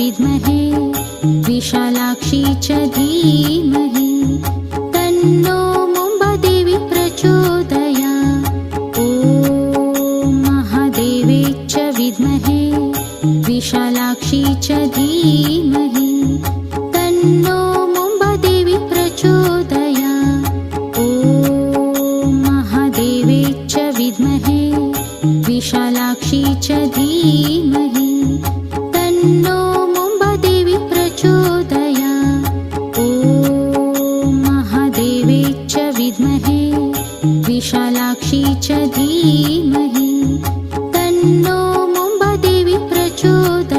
विद्महे विशालाक्षी च धीमहि तन्नो मुम्बादेवी प्रचोदयात्। ॐ महादेवे च विद्महे विशालाक्षी च धीमहि तन्नो मुम्बादेवी प्रचोदयात्। ॐ महादेवे च विद्महे विशालाक्षी च धीमहि तन्नो मुम्बादेवी प्रचोदयात्। ॐ महादेवे च विद्महे विशालाक्षी च धीमहि तन्नो मुम्बादेवी प्रचोदयात्।